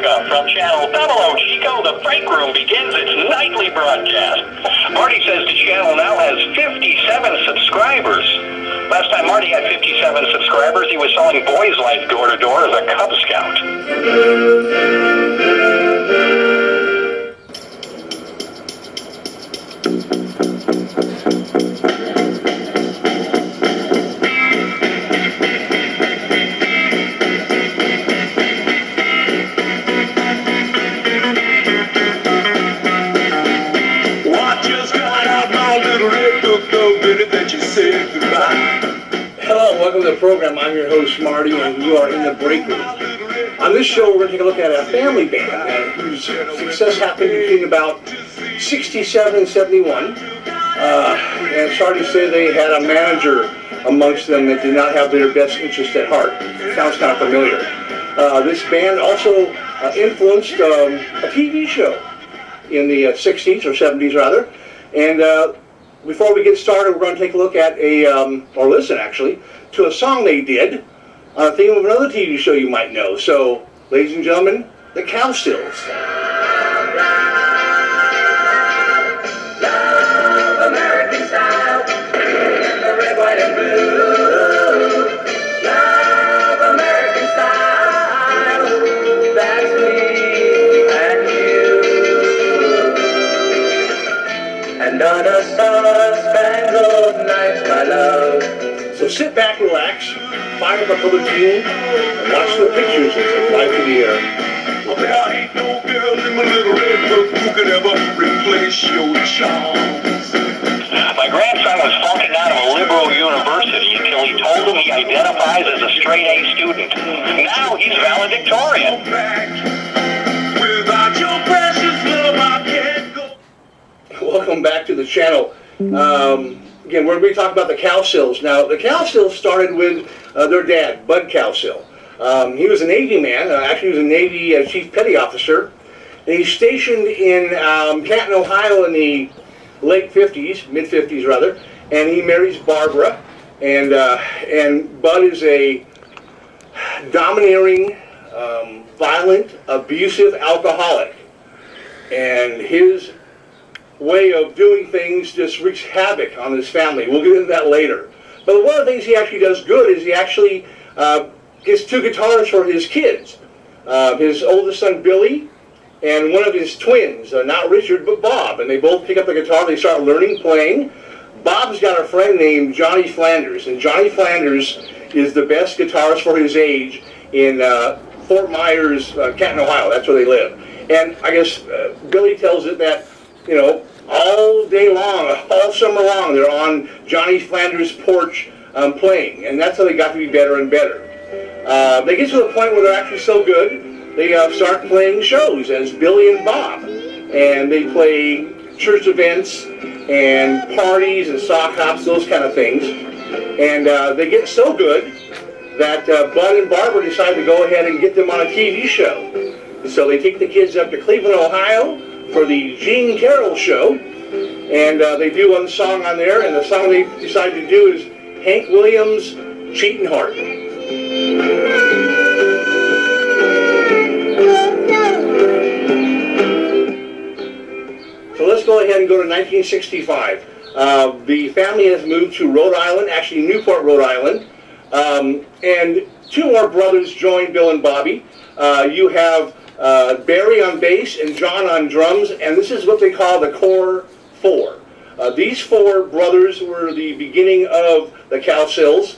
America. From Channel 00 Chico, the Breakroom begins its nightly broadcast. Marty says the channel now has 57 subscribers. Last time Marty had 57 subscribers, he was selling Boys Life door to door as a Cub Scout. Hello and welcome to the program. I'm your host Marty and you are in the Breakroom. On this show we're going to take a look at a family band whose success happened between about 67 and 71. And sorry to say they had a manager amongst them that did not have their best interest at heart. Sounds kind of familiar. This band also influenced a TV show in the 60s or 70s rather. And before we get started, we're going to take a look at or listen actually, to a song they did on a theme of another TV show you might know. So, ladies and gentlemen, the Cowsills. Love American style, the red, white, and blue. Love American style, that's me and you. And on a star-spangled night, my love. So sit back, relax, fire up a colored tune, and watch the pictures as they fly through the air. There ain't no girl in my little red book who could ever replace your charms. My grandson was flunking out of a liberal university until he told him he identifies as a straight A student. Now he's valedictorian. Without your precious love, I can't go. Welcome back to the channel. Again, we're going to be talking about the Cowsills. Now, the Cowsills started with their dad, Bud Cowsill. He was a Navy man. Actually, he was a Navy Chief Petty Officer. And he's stationed in Canton, Ohio in the late 50s, mid-50s rather. And he marries Barbara. And Bud is a domineering, violent, abusive alcoholic. And his way of doing things just wreaks havoc on his family. We'll get into that later. But one of the things he actually does good is he actually gets two guitars for his kids. His oldest son, Billy, and one of his twins, not Richard, but Bob. And they both pick up the guitar. They start learning playing. Bob's got a friend named Johnny Flanders. And Johnny Flanders is the best guitarist for his age in Fort Myers, Canton, Ohio. That's where they live. And I guess Billy tells it that, you know, all day long, all summer long, they're on Johnny Flanders' porch playing. And that's how they got to be better and better. They get to a point where they're actually so good, they start playing shows as Billy and Bob. And they play church events and parties and sock hops, those kind of things. And they get so good that Bud and Barbara decide to go ahead and get them on a TV show. So they take the kids up to Cleveland, Ohio for the Gene Carroll Show. And they do one song on there, and the song they decide to do is Hank Williams' Cheatin' Heart. So let's go ahead and go to 1965. The family has moved to Rhode Island, actually Newport, Rhode Island. And two more brothers join Bill and Bobby. You have Barry on bass and John on drums, and this is what they call the Core Four. These four brothers were the beginning of the Cowsills.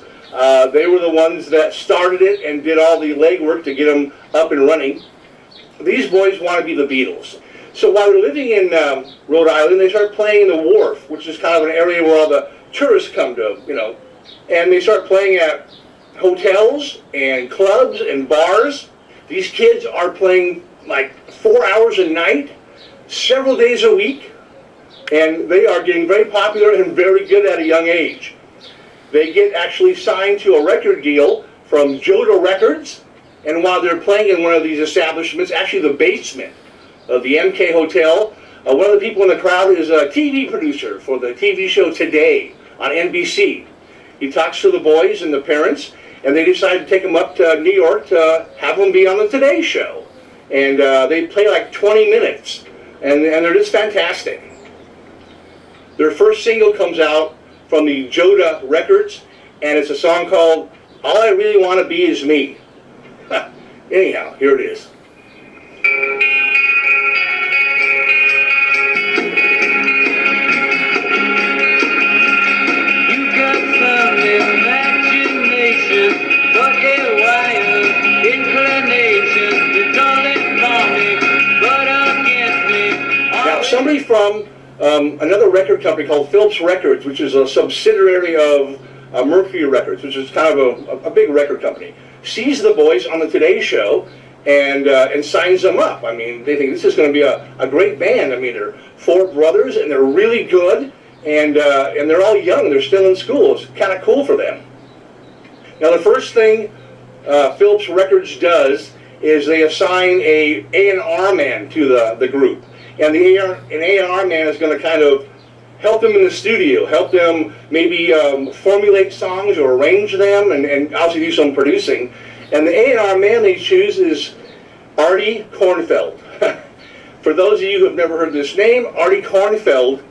They were the ones that started it and did all the legwork to get them up and running. These boys want to be the Beatles. So while they're living in Rhode Island, they start playing in the Wharf, which is kind of an area where all the tourists come to, you know. And they start playing at hotels and clubs and bars. These kids are playing like 4 hours a night, several days a week, and they are getting very popular and very good at a young age. They get actually signed to a record deal from Joda Records, and while they're playing in one of these establishments, actually the basement of the MK Hotel, one of the people in the crowd is a TV producer for the TV show Today on NBC. He talks to the boys and the parents, and they decide to take him up to New York to have him be on the Today Show. and they play like 20 minutes, and they're just fantastic. Their first single comes out from the Joda Records, and it's a song called All I Really Want to Be Is Me. Anyhow, here it is. You got some imagination, but a wild inclination to turn it for me, but against me. Now, somebody from another record company called Phillips Records, which is a subsidiary of Mercury Records, which is kind of a big record company, sees the boys on the Today Show and signs them up. I mean, they think this is going to be a great band. I mean, they're four brothers, and they're really good, and they're all young. They're still in school. It's kind of cool for them. Now, the first thing Phillips Records does is they assign a A&R man to the group. And an A&R man is going to kind of help them in the studio, help them maybe formulate songs or arrange them, and obviously do some producing. And the A&R man they choose is Artie Kornfeld. For those of you who have never heard this name, Artie Kornfeld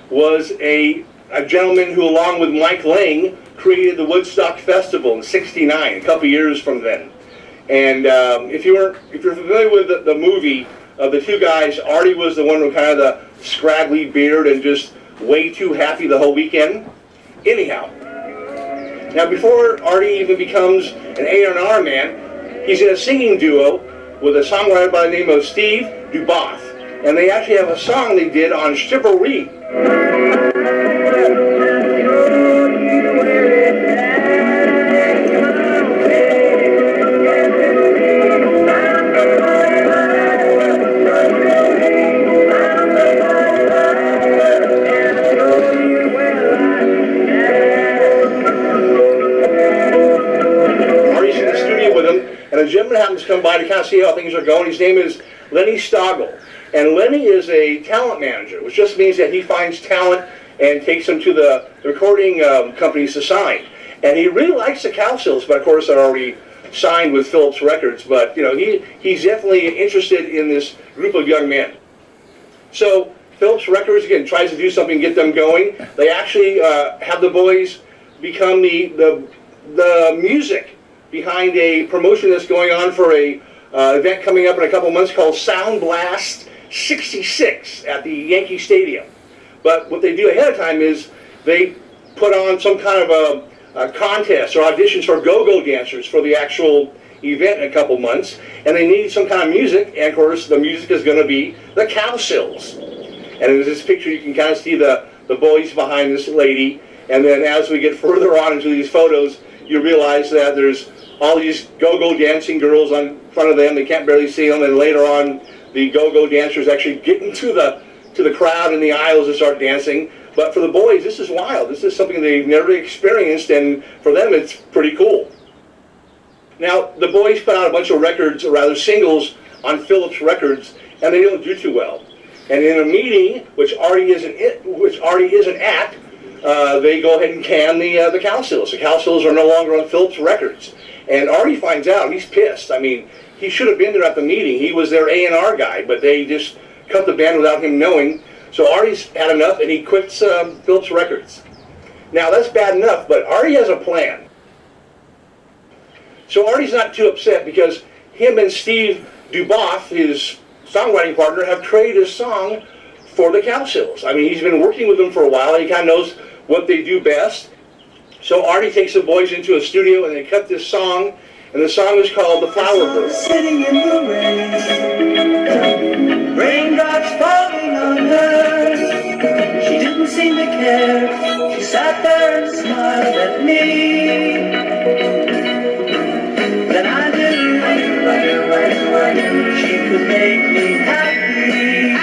was a gentleman who, along with Mike Lang, created the Woodstock Festival in '69, a couple years from then. And if you're familiar with the movie of the two guys, Artie was the one with kind of the scraggly beard and just way too happy the whole weekend. Anyhow, now before Artie even becomes an A&R man, he's in a singing duo with a songwriter by the name of Steve Duboff. And they actually have a song they did on Chivalry. And a gentleman happens to come by to kind of see how things are going. His name is Lenny Stoggle. And Lenny is a talent manager, which just means that he finds talent and takes them to the recording companies to sign. And he really likes the Cowsills, but of course they're already signed with Phillips Records. But you know, he's definitely interested in this group of young men. So Phillips Records, again, tries to do something to get them going. They actually have the boys become the music behind a promotion that's going on for a event coming up in a couple months called Sound Blast 66 at the Yankee Stadium. But what they do ahead of time is they put on some kind of a contest or auditions for go-go dancers for the actual event in a couple months, and they need some kind of music, and of course the music is going to be the Cowsills. And in this picture you can kind of see the boys behind this lady, and then as we get further on into these photos, you realize that there's all these go-go dancing girls in front of them. They can't barely see them, and later on the go-go dancers actually get into the crowd in the aisles and start dancing. But for the boys, this is wild. This is something they've never experienced, and for them it's pretty cool. Now, the boys put out a bunch of records, or rather singles, on Phillips Records, and they don't do too well. And in a meeting, which Artie isn't at, they go ahead and can the Cowsills. The Cowsills are no longer on Phillips Records. And Artie finds out. He's pissed. I mean, he should have been there at the meeting. He was their A&R guy, but they just cut the band without him knowing. So Artie's had enough, and he quits Phillips Records. Now, that's bad enough, but Artie has a plan. So Artie's not too upset because him and Steve Duboff, his songwriting partner, have created a song for the Cowsills. I mean, he's been working with them for a while, and he kind of knows what they do best. So Artie takes the boys into a studio, and they cut this song, and the song is called The Flower Girl. Sitting in the rain, raindrops falling on her. She didn't seem to care. She sat there and smiled at me. Then I knew she could make me happy.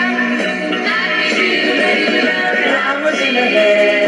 I was in her head.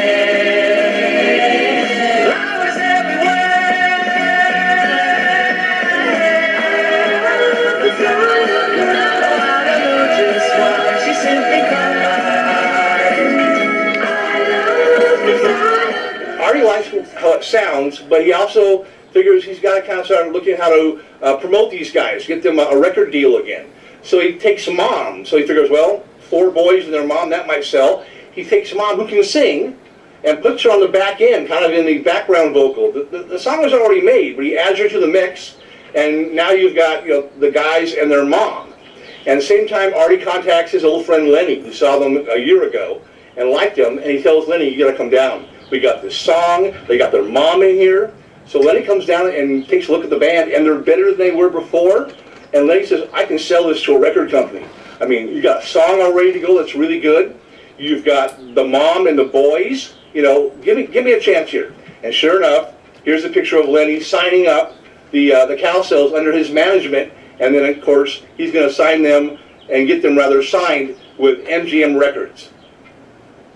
Artie likes how it sounds, but he also figures he's got to kind of start looking at how to promote these guys, get them a record deal again. So he takes mom. So he figures, well, 4 boys and their mom, that might sell. He takes mom who can sing and puts her on the back end, kind of in the background vocal. The song was already made, but he adds her to the mix, and now you've got the guys and their mom. And at the same time, Artie contacts his old friend Lenny, who saw them a year ago and liked him, and he tells Lenny, you got to come down. We got this song, they got their mom in here. So Lenny comes down and takes a look at the band, and they're better than they were before. And Lenny says, I can sell this to a record company. I mean, you got a song all ready to go that's really good. You've got the mom and the boys. Give me a chance here. And sure enough, here's a picture of Lenny signing up the Cowsills under his management. And then, of course, he's going to sign them and get them rather signed with MGM Records.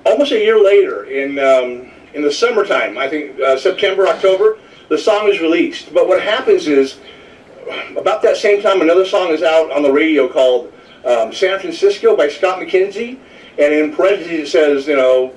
Almost a year later, in the summertime, I think September, October, the song is released. But what happens is, about that same time, another song is out on the radio called San Francisco by Scott McKenzie. And in parentheses it says,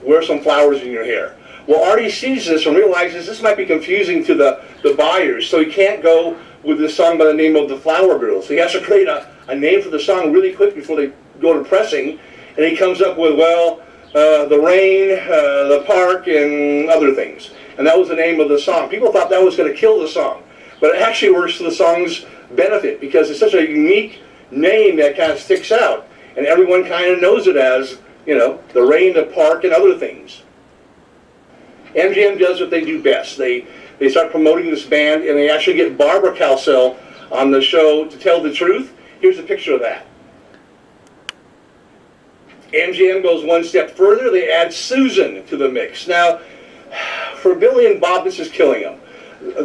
wear some flowers in your hair. Well, Artie sees this and realizes this might be confusing to the buyers, so he can't go with this song by the name of The Flower Girl. So he has to create a name for the song really quick before they go to pressing. And he comes up with, the rain, the park, and other things. And that was the name of the song. People thought that was going to kill the song. But it actually works to the song's benefit because it's such a unique name that kind of sticks out. And everyone kind of knows it as, the rain, the park, and other things. MGM does what they do best. They start promoting this band, and they actually get Barbara Cowsill on the show to tell the truth. Here's a picture of that. MGM goes one step further. They add Susan to the mix. Now, for Billy and Bob, this is killing them.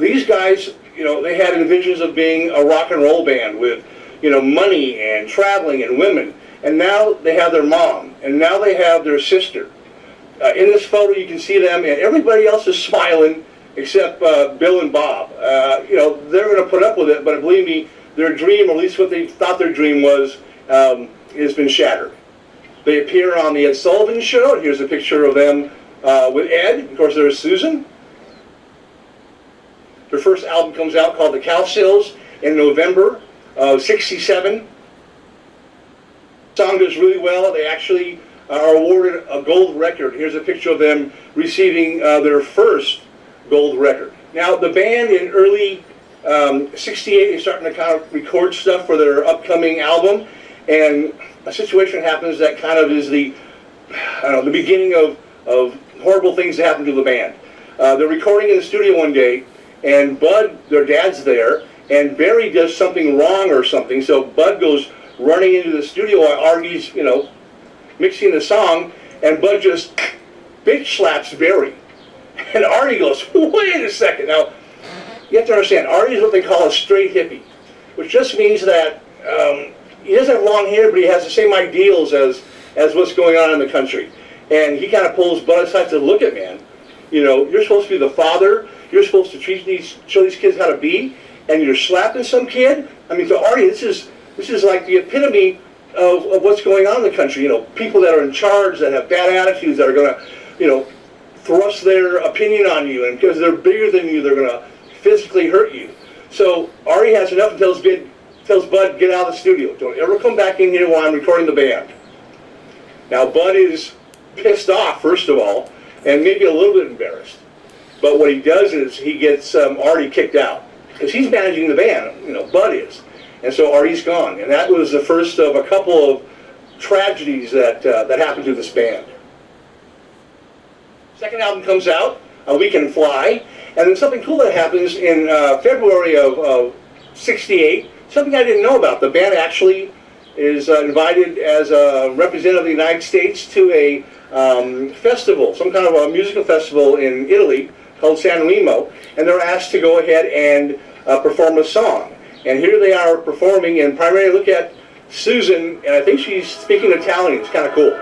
These guys, they had visions of being a rock and roll band with, money and traveling and women. And now they have their mom, and now they have their sister. In this photo, you can see them, and everybody else is smiling except Bill and Bob. They're going to put up with it, but believe me, their dream, or at least what they thought their dream was, has been shattered. They appear on the Ed Sullivan Show. Here's a picture of them with Ed. Of course, there's Susan. Their first album comes out called The Cowsills in November of '67. The song does really well. They actually are awarded a gold record. Here's a picture of them receiving their first gold record. Now, the band in early '68 is starting to kind of record stuff for their upcoming album, and a situation happens that kind of is the beginning of horrible things that happen to the band. They're recording in the studio one day, and Bud, their dad's there, and Barry does something wrong or something, so Bud goes running into the studio while Artie's, mixing the song, and Bud just bitch slaps Barry. And Artie goes, wait a second. Now, you have to understand, Artie is what they call a straight hippie, which just means that he doesn't have long hair, but he has the same ideals as what's going on in the country. And he kind of pulls Bud aside to look at, man, you're supposed to be the father, you're supposed to show these kids how to be, and you're slapping some kid? I mean, to Artie, this is like the epitome of what's going on in the country. People that are in charge, that have bad attitudes, that are going to, thrust their opinion on you, and because they're bigger than you, they're going to physically hurt you. So Artie has enough and tells Bud, get out of the studio. Don't ever come back in here while I'm recording the band. Now, Bud is pissed off, first of all, and maybe a little bit embarrassed. But what he does is he gets Artie kicked out, because he's managing the band, Bud is. And so Artie's gone. And that was the first of a couple of tragedies that happened to this band. Second album comes out, We Can Fly, and then something cool that happens in February of '68, something I didn't know about. The band actually is invited as a representative of the United States to a festival, some kind of a musical festival in Italy called San Remo, and they're asked to go ahead and perform a song. And here they are performing, and primarily look at Susan, and I think she's speaking Italian. It's kind of cool.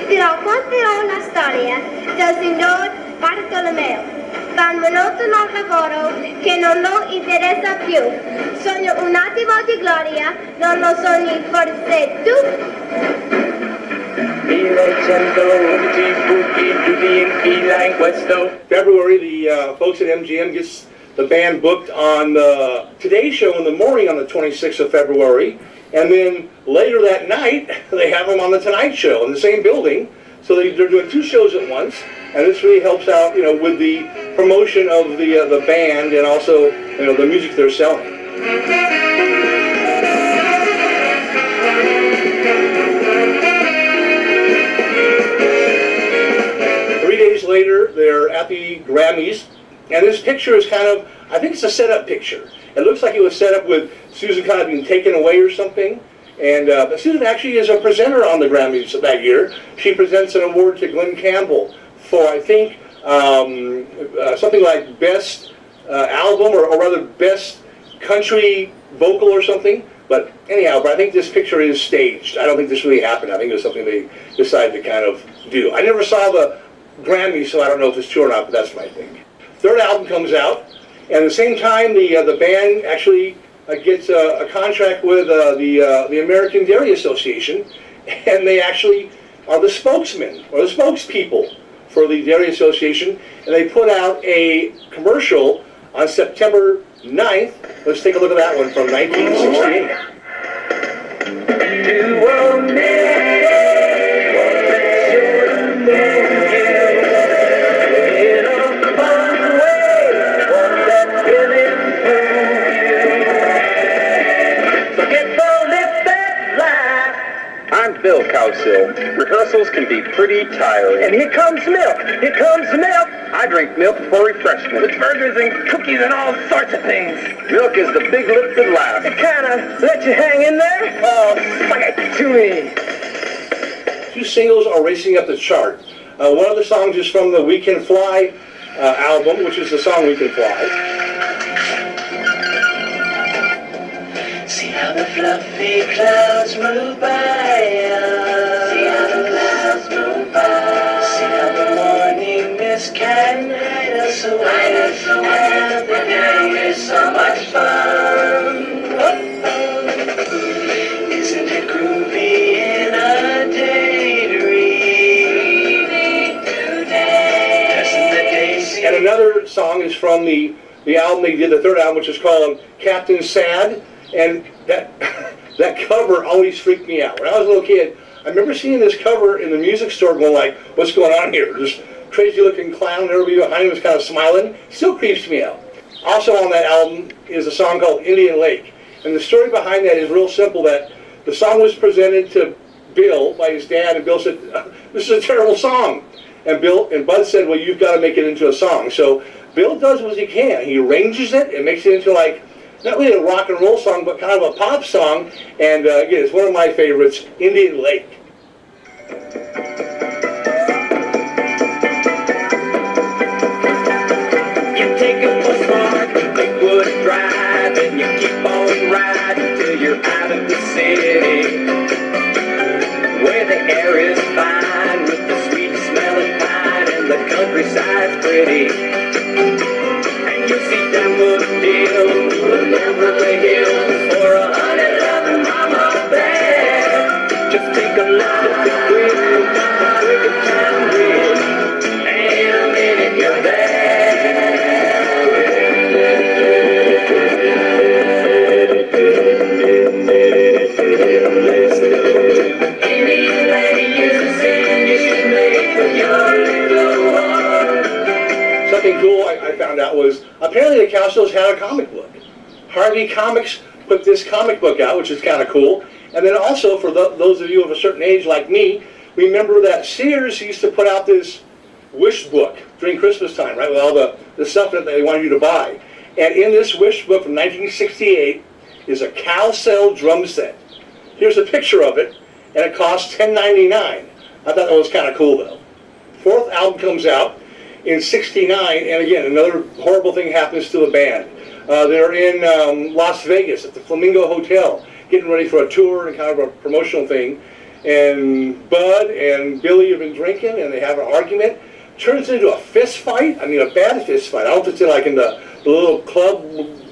Ti racconterò una storia del signor Bartolomeo. Fa un monotono lavoro che non lo interessa più. Sogno un attimo di gloria, non lo sogni forse tu? February, the folks at MGM gets the band booked on the Today Show in the morning on the 26th of February, and then later that night they have them on the Tonight Show in the same building. So they're doing two shows at once, and this really helps out, with the promotion of the band and also the music they're selling. 3 days later, they're at the Grammys, and this picture is I think it's a setup picture. It looks like it was set up with Susan kind of being taken away or something. And but Susan actually is a presenter on the Grammys that year. She presents an award to Glenn Campbell for, I think, something like Best Album, or rather Best Country Vocal or something. But anyhow, I think this picture is staged. I don't think this really happened. I think it was something they decided to kind of do. I never saw the Grammys, so I don't know if it's true or not, but that's my thing. Third album comes out, and at the same time, the band actually gets a contract with the American Dairy Association, and they actually are the spokesmen or the spokespeople for the Dairy Association, and they put out a commercial on September 9th. Let's take a look at that one from 1968. I'm Bill Cowsill. Rehearsals can be pretty tiring. And here comes milk. Here comes milk. I drink milk for refreshment. With burgers and cookies and all sorts of things. Milk is the big lip that laughs. It kind of lets you hang in there. Oh, suck it to me. Two singles are racing up the chart. One of the songs is from the We Can Fly album, which is the song We Can Fly. See how the fluffy clouds move by us. See how the clouds move by. See how the morning mist can hide us away. And the day is so much fun. Isn't it groovy in a daydream? And another song is from the album they did, the third album, which is called Captain Sad. And that cover always freaked me out. When I was a little kid, I remember seeing this cover in the music store going like, what's going on here? This crazy looking clown and everybody behind him was kind of smiling. Still creeps me out. Also on that album is a song called Indian Lake. And the story behind that is real simple, that the song was presented to Bill by his dad, and Bill said, this is a terrible song. And Bud said, well, you've got to make it into a song. So Bill does what he can. He arranges it and makes it into like, not really a rock and roll song, but kind of a pop song. And again, it's one of my favorites, Indian Lake. You take a postmark, Lakewood Drive, and you keep on riding till you're out of the city, where the air is fine with the sweet smelling pine and the countryside's pretty. And you see Denwood Hill, Beverly Hills, or a honey-loving mama bear. Just take a look at the grid, the cricket town grid, and in a minute you're there. Indian lady is a sin you should make with your little heart. Something cool I found out was apparently the Cowsills had a comic book. Harvey Comics put this comic book out, which is kind of cool. And then also, for those of you of a certain age like me, remember that Sears used to put out this wish book during Christmas time, right, with all the stuff that they wanted you to buy. And in this wish book from 1968 is a Cowsill drum set. Here's a picture of it, and it costs $10.99. I thought that was kind of cool, though. Fourth album comes out in '69, and again, another horrible thing happens to the band. They're in Las Vegas at the Flamingo Hotel, getting ready for a tour and kind of a promotional thing. And Bud and Billy have been drinking, and they have an argument. Turns into a fist fight. I mean, a bad fist fight. I don't know if it's like in the little club,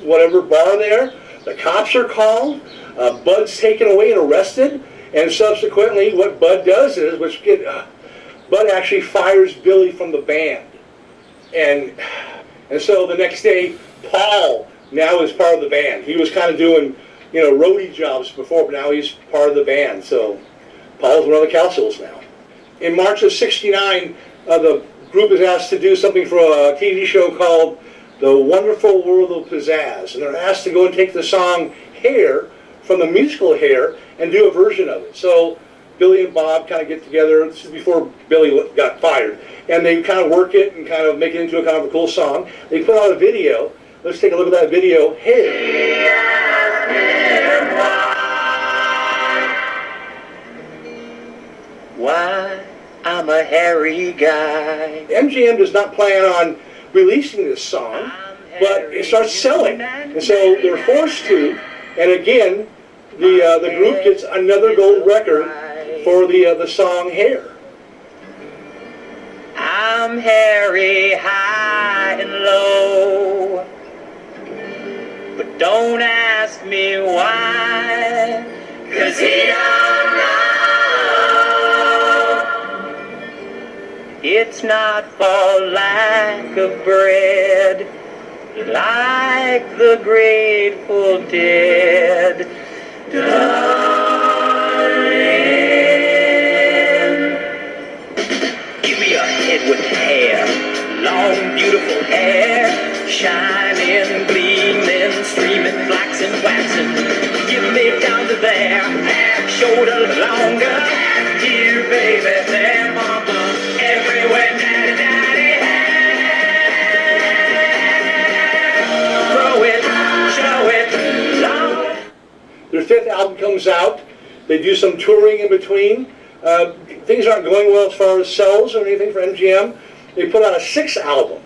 whatever bar there. The cops are called. Bud's taken away and arrested. And subsequently, what Bud does is, Bud actually fires Billy from the band. And so the next day, Paul now is part of the band. He was kind of doing, roadie jobs before, but now he's part of the band. So Paul's one of the Cowsills now. In March of '69, the group is asked to do something for a TV show called The Wonderful World of Pizzazz. And they're asked to go and take the song Hair from the musical Hair and do a version of it. So Billy and Bob kind of get together. This is before Billy got fired. And they kind of work it and kind of make it into a kind of a cool song. They put out a video. Let's take a look at that video. Hair. Why, I'm a hairy guy. MGM does not plan on releasing this song, but it starts selling. And so they're forced to. And again, the group gets another gold record for the song Hair. I'm hairy high and low, but don't ask me why, 'cause he don't know. It's not for lack of bread, like the Grateful Dead. Give me a head with hair, long beautiful hair, shining, gleaming, streaming, flaxen, waxing. Give me down to there, half shoulder longer. Here, baby, there, mama, everywhere, daddy, daddy. Throw it, show it, long. Their fifth album comes out. They do some touring in between. Things aren't going well as far as sales or anything for MGM. They put out a sixth album.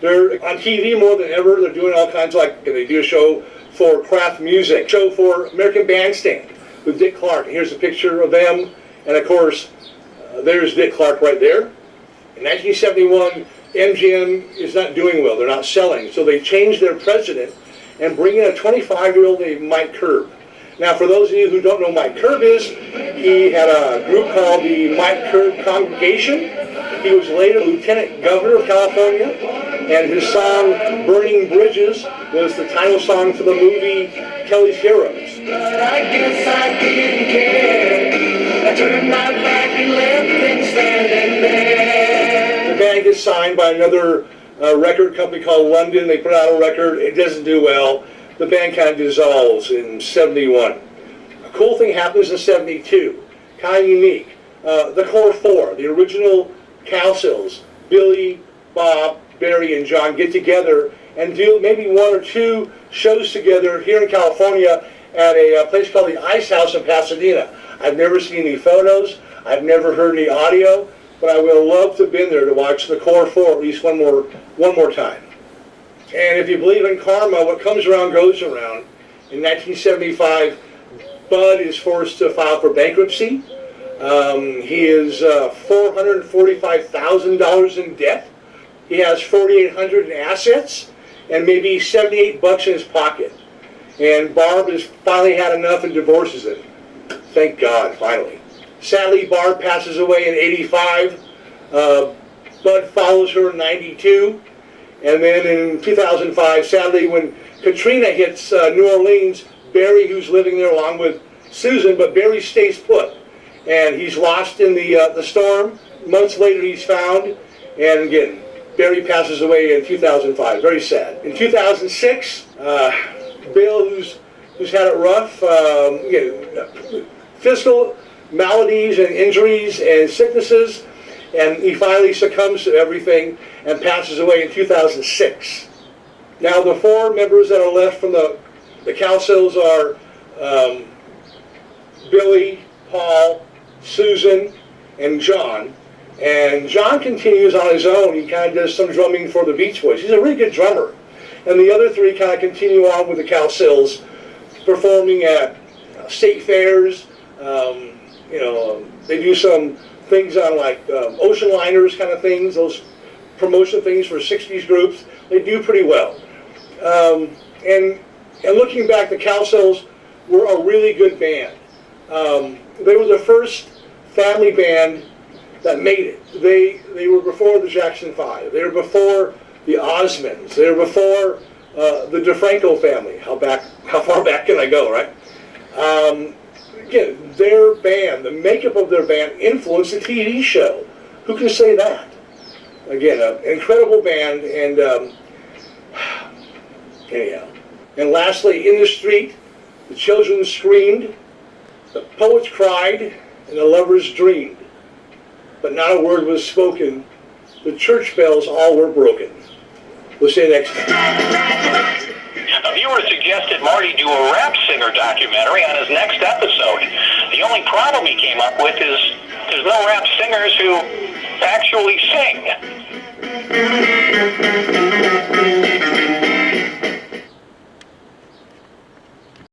They're on TV more than ever. They're doing all kinds of, they do a show for Kraft Music, show for American Bandstand with Dick Clark. And here's a picture of them. And of course, there's Dick Clark right there. In 1971, MGM is not doing well. They're not selling. So they changed their president and bring in a 25-year-old named Mike Curb. Now, for those of you who don't know who Mike Curb is, he had a group called the Mike Curb Congregation. He was later Lieutenant Governor of California, and his song, Burning Bridges, was the title song for the movie Kelly's Heroes. But I guess I didn't care. I turned my back and left them standing there. The band gets signed by another record company called London. They put out a record. It doesn't do well. The band kind of dissolves in '71. A cool thing happens in '72, kind of unique. The core four, the original Cowsills, Billy, Bob, Barry, and John get together and do maybe one or two shows together here in California at a place called the Ice House in Pasadena. I've never seen any photos. I've never heard any audio, but I would love to have been there to watch the core four at least one more time. And if you believe in karma, what comes around goes around. In 1975, Bud is forced to file for bankruptcy. He is $445,000 in debt. He has $4,800 in assets and maybe $78 in his pocket. And Barb has finally had enough and divorces him. Thank God, finally. Sadly, Barb passes away in '85. Bud follows her in '92. And then in 2005, sadly, when Katrina hits New Orleans, Barry, who's living there along with Susan, but Barry stays put. And he's lost in the storm. Months later, he's found. And again, Barry passes away in 2005. Very sad. In 2006, Bill, who's had it rough, physical maladies and injuries and sicknesses, and he finally succumbs to everything and passes away in 2006. Now, the four members that are left from the Cowsills are Billy, Paul, Susan, and John. And John continues on his own. He kind of does some drumming for the Beach Boys. He's a really good drummer. And the other three kind of continue on with the Cowsills, performing at state fairs. They do some things on ocean liners kind of things, those promotion things for 60s groups. They do pretty well. And looking back, the Cowsills were a really good band. They were the first family band that made it. They were before the Jackson 5. They were before the Osmonds. They were before the DeFranco family. How far back can I go, right? Again, their band, the makeup of their band influenced the TV show. Who can say that? Again, an incredible band, and anyhow. And lastly, in the street, the children screamed, the poets cried, and the lovers dreamed. But not a word was spoken. The church bells all were broken. We'll see you next time. A viewer suggested Marty do a rap singer documentary on his next episode. The only problem he came up with is there's no rap singers who actually sing.